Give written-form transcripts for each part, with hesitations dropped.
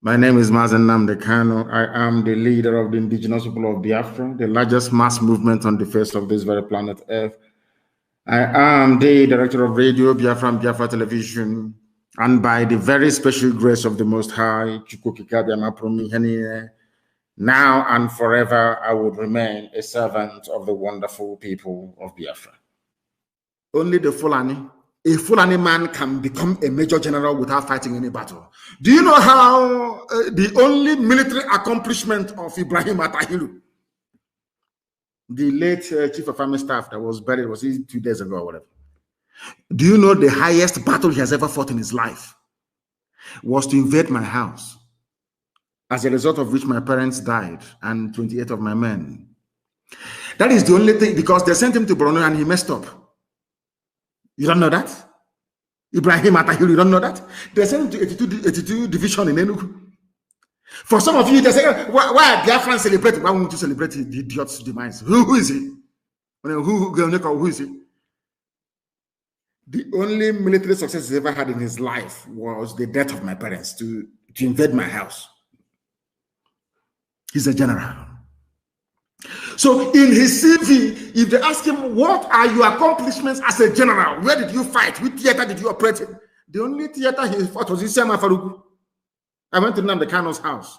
My name is Mazi Nnamdi. I am the leader of the indigenous people of Biafra, the largest mass movement on the face of this very planet Earth. I am the director of Radio Biafra and Biafra Television, and by the very special grace of the Most High, now and forever, I would remain a servant of the wonderful people of Biafra. Only the Fulani. A Fulani man can become a major general without fighting any battle. Do you know how the only military accomplishment of Ibrahim Atahiru, the late chief of army staff that was buried, was 2 days ago or whatever? Do you know the highest battle he has ever fought in his life was to invade my house, as a result of which my parents died and 28 of my men. That is the only thing, because they sent him to Borno and he messed up. You don't know that? Ibrahim Atahiru, you don't know that? They sent him to 82 division in Enugu. For some of you, they say, why are Biafrans celebrating? Why won't you celebrate the idiot's demise? Who is he? Who is he? The only military success he ever had in his life was the death of my parents to invade my house. He's a general. So in his CV, if they ask him, what are your accomplishments as a general? Where did you fight? Which theater did you operate in? The only theater he fought was in Siama Faruku. I went to the Kanus house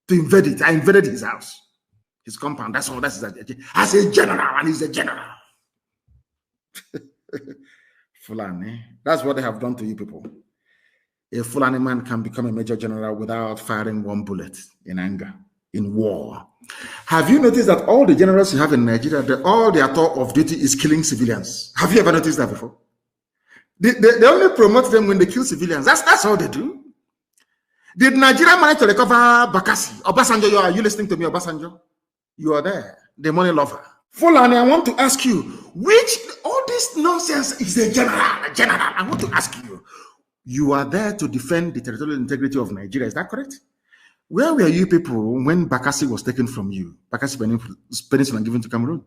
to invade it. I invaded his house, his compound. That's all. That's as a general, and he's a general. Fulani. That's what they have done to you people. A Fulani man can become a major general without firing one bullet in anger, in war. Have you noticed that all the generals you have in Nigeria, all their thought of duty is killing civilians? Have you ever noticed that before? They only promote them when they kill civilians. That's all they do. Did Nigeria manage to recover Bakassi? Obasanjo, are you listening to me, Obasanjo? You are there, the money lover. Fulani, I want to ask you, which all this nonsense is a general? I want to ask you, you are there to defend the territorial integrity of Nigeria, is that correct? Where were you people when Bakassi was taken from you? Bakassi Peninsula and given to Cameroon.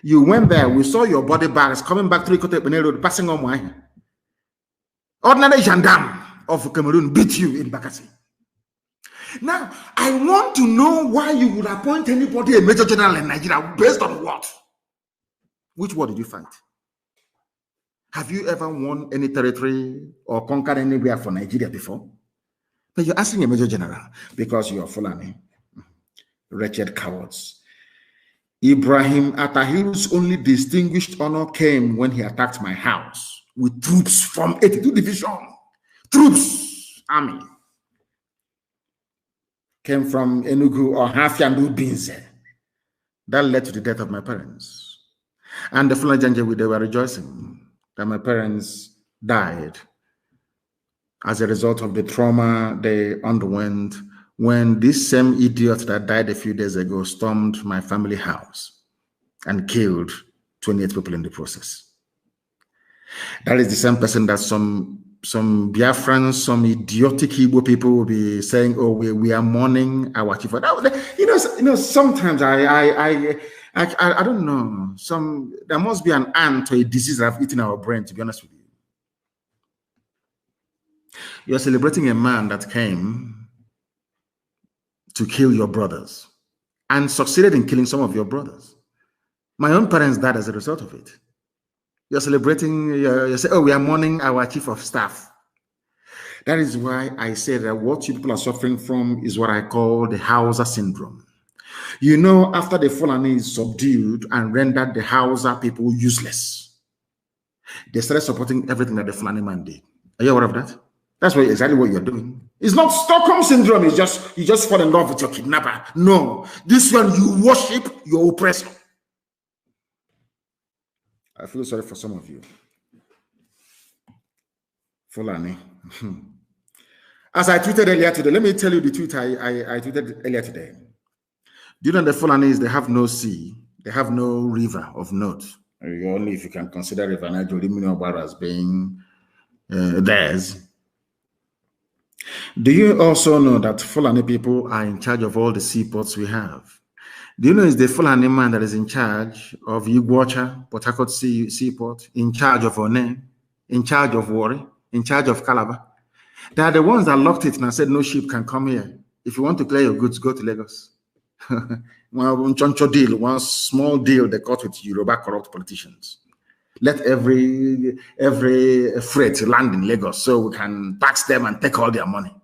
You went there, we saw your body bags coming back through Kote Benin Road, passing on my ordinary gendarme of Cameroon beat you in Bakassi. Now, I want to know why you would appoint anybody a major general in Nigeria based on what? Which war did you fight? Have you ever won any territory or conquered anywhere for Nigeria before? But you're asking a major general because you're Fulani. Wretched cowards. Ibrahim Atahiru's only distinguished honor came when he attacked my house with troops from 82 Division. Troops, army. Came from Enugu or Hafiandu Binze. That led to the death of my parents. And the Fulani Janjaweed, they were rejoicing that my parents died as a result of the trauma they underwent when this same idiot that died a few days ago stormed my family house and killed 28 people in the process. That is the same person that some Biafrans, some idiotic Igbo people will be saying, oh, we are mourning our chief. You know, sometimes I don't know. There must be an ant or a disease that have eaten our brain, to be honest with you. You're celebrating a man that came to kill your brothers and succeeded in killing some of your brothers. My own parents died as a result of it. You're celebrating, you say, oh, we are mourning our chief of staff. That is why I say that what you people are suffering from is what I call the Hausa syndrome. You know, after the Fulani is subdued and rendered the Hausa people useless, they started supporting everything that the Fulani man did. Are you aware of that? That's exactly what you're doing. It's not Stockholm syndrome. It's just you just fall in love with your kidnapper. No, this one you worship your oppressor. I feel sorry for some of you. Fulani. As I tweeted earlier today, let me tell you the tweet I tweeted earlier today. Do you know the Fulanis, they have no sea, they have no river of note. Only if you can consider River Niger as being theirs. Do you also know that Fulani people are in charge of all the seaports we have? Do you know it's the Fulani man that is in charge of Iguacha, Port Harcourt Seaport, in charge of One, in charge of Warri, in charge of Calabar? They are the ones that locked it and said no ship can come here. If you want to clear your goods, go to Lagos. One choncho deal, one small deal they cut with Yoruba corrupt politicians. Let every freight land in Lagos so we can tax them and take all their money.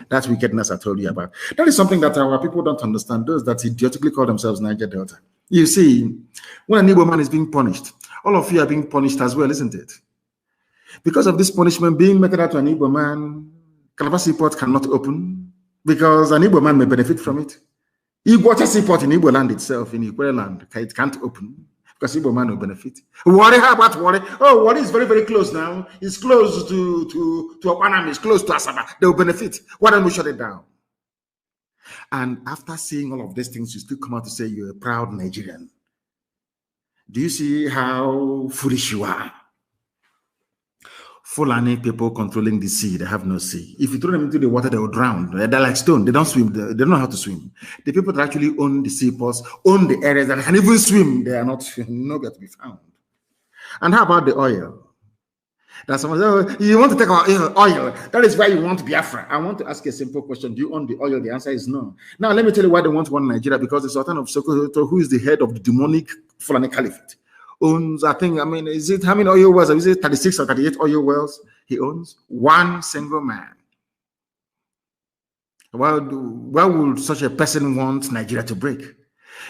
That wickedness I told you about. That is something that our people don't understand. Those that idiotically call themselves Niger Delta. You see, when an Igbo man is being punished, all of you are being punished as well, isn't it? Because of this punishment being meted out to an Igbo man, Calabar Seaport cannot open because an Igbo man may benefit from it. Igbo Seaport in Igbo land itself, in Igbo land, it can't open because Igbo man will benefit. Worry, how about Worry? Oh, Worry is very, very close now. It's close to Opanam, it's close to Asaba. They will benefit. Why don't we shut it down? And after seeing all of these things, you still come out to say you're a proud Nigerian. Do you see how foolish you are? Fulani people controlling the sea, they have no sea. If you throw them into the water, they will drown. They're like stone. They don't swim. They don't know how to swim. The people that actually own the seaports, own the areas that can even swim, they are not nowhere to be found. And how about the oil? That's someone says, oh, you want to take our oil. That is why you want Biafra. I want to ask you a simple question. Do you own the oil? The answer is no. Now, let me tell you why they want one Nigeria. Because the Sultan of Sokoto, who is the head of the demonic Fulani Caliphate, owns, is it how many oil wells? Is it 36 or 38 oil wells he owns? One single man. Why would such a person want Nigeria to break?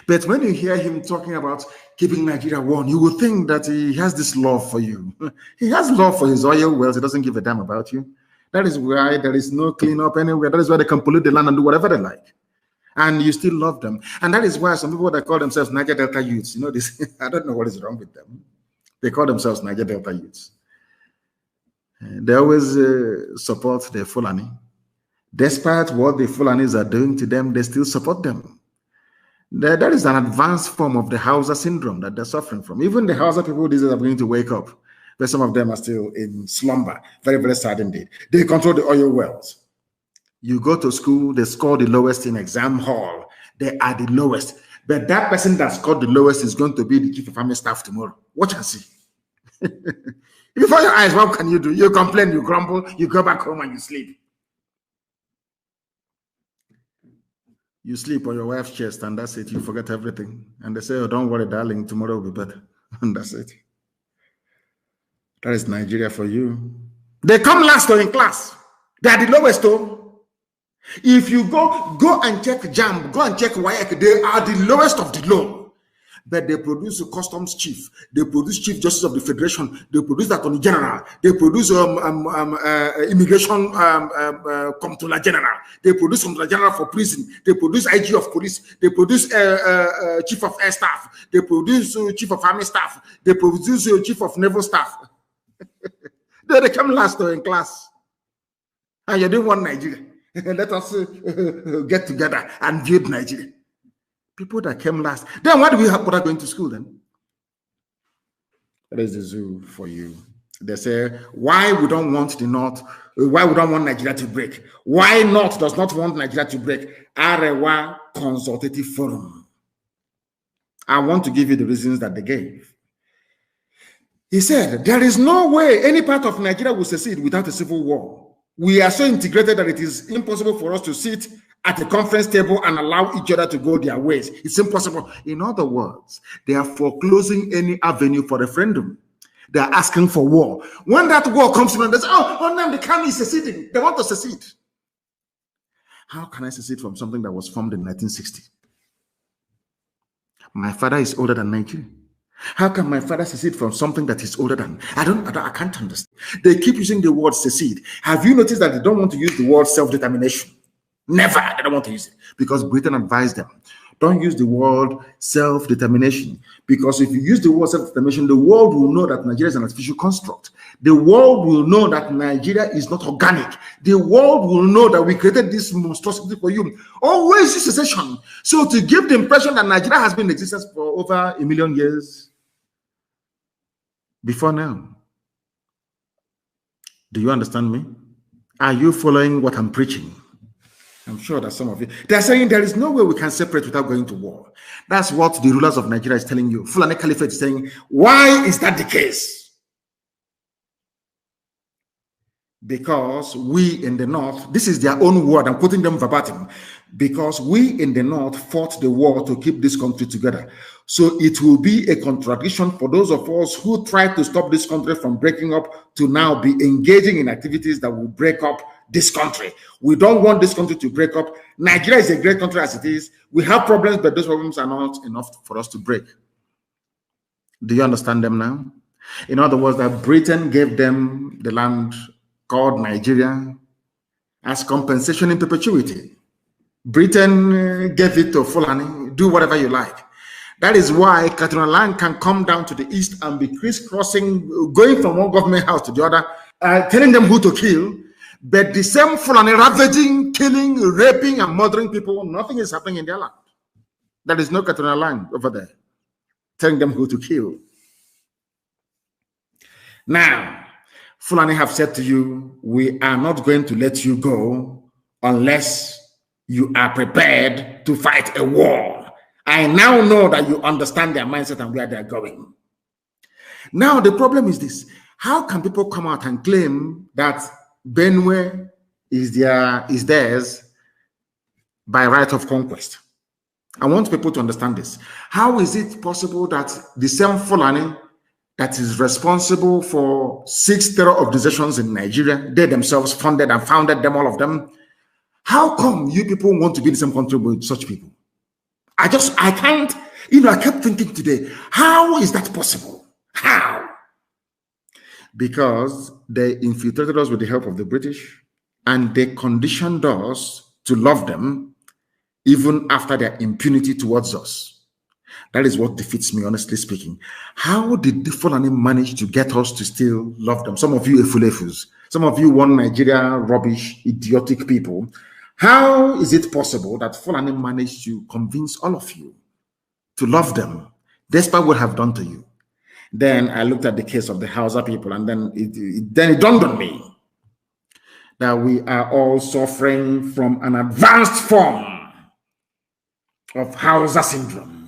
But when you hear him talking about keeping Nigeria one, you will think that he has this love for you. He has love for his oil wells. He doesn't give a damn about you. That is why there is no cleanup anywhere. That is why they can pollute the land and do whatever they like. And you still love them. And that is why some people that call themselves Niger Delta youths, you know this, I don't know what is wrong with them. They call themselves Niger Delta youths. They always support the Fulani. Despite what the Fulanis are doing to them, they still support them. That is an advanced form of the Hausa syndrome that they're suffering from. Even the Hausa people these days are beginning to wake up, but some of them are still in slumber. Very, very sad indeed. They control the oil wells. You go to school, they score the lowest in exam hall. They are the lowest. But that person that scored the lowest is going to be the chief of army staff tomorrow. Watch and see. Before your eyes, what can you do? You complain, you grumble, you go back home and you sleep. You sleep on your wife's chest and that's it. You forget everything. And they say, oh, don't worry, darling, tomorrow will be better. And that's it. That is Nigeria for you. They come last in class. They are the lowest though. If you go and check JAM, go and check WAEC, they are the lowest of the low. But they produce a customs chief, they produce chief justice of the federation, they produce attorney general, they produce immigration comptroller general, they produce comptroller general for prison, they produce IG of police, they produce chief of air staff, they produce chief of army staff, they produce chief of naval staff. They come last in class. And you don't want Nigeria. Let us get together and build Nigeria. People that came last. Then why do we have people going to school then? That is the zoo for you. They say, why we don't want the North, why we don't want Nigeria to break? Why North does not want Nigeria to break? Arewa Consultative Forum. I want to give you the reasons that they gave. He said, there is no way any part of Nigeria will succeed without a civil war. We are so integrated that it is impossible for us to sit at a conference table and allow each other to go their ways. It's impossible. In other words, they are foreclosing any avenue for referendum. They are asking for war. When that war comes in, they say, oh, now the Kanus is seceding. They want to secede. How can I secede from something that was formed in 1960? My father is older than Nigeria. How can my father secede from something that is older than? I can't understand. They keep using the word secede. Have you noticed that they don't want to use the word self-determination? Never. They don't want to use it because Britain advised them. Don't use the word self-determination because if you use the word self-determination, the world will know that Nigeria is an artificial construct. The world will know that Nigeria is not organic. The world will know that we created this monstrosity for you. Always use secession. So to give the impression that Nigeria has been in existence for over 1 million years before now. Do you understand me? Are you following what I'm preaching? I'm sure that some of you, they're saying there is no way we can separate without going to war. That's what the rulers of Nigeria is telling you. Fulani Caliphate is saying, why is that the case? because we in the North, this is their own word, I'm quoting them verbatim, because we in the North fought the war to keep this country together. So it will be a contradiction for those of us who try to stop this country from breaking up to now be engaging in activities that will break up this country. We don't want this country to break up. Nigeria is a great country as it is. We have problems, but those problems are not enough for us to break. Do you understand them now? In other words, that Britain gave them the land called Nigeria as compensation in perpetuity. Britain gave it to Fulani, do whatever you like. That is why Katrina land can come down to the east and be crisscrossing, going from one government house to the other, telling them who to kill. But the same Fulani ravaging, killing, raping, and murdering people, nothing is happening in their land. There is no Katrina land over there, telling them who to kill. Now, Fulani have said to you, we are not going to let you go unless you are prepared to fight a war. I now know that you understand their mindset and where they're going. Now, the problem is this. How can people come out and claim that Benue is theirs by right of conquest? I want people to understand this. How is it possible that the same Fulani that is responsible for 6 terror organizations in Nigeria, they themselves funded and founded them, all of them, how come you people want to be in the same country with such people? I can't, I kept thinking today, how is that possible? How? Because they infiltrated us with the help of the British, and they conditioned us to love them even after their impunity towards us. That is what defeats me, honestly speaking. How did the Fulani manage to get us to still love them? Some of you Efulefus, some of you one Nigeria rubbish, idiotic people. How is it possible that Fulani managed to convince all of you to love them, despite what have done to you? Then I looked at the case of the Hausa people, and then it dawned on me that we are all suffering from an advanced form of Hausa syndrome.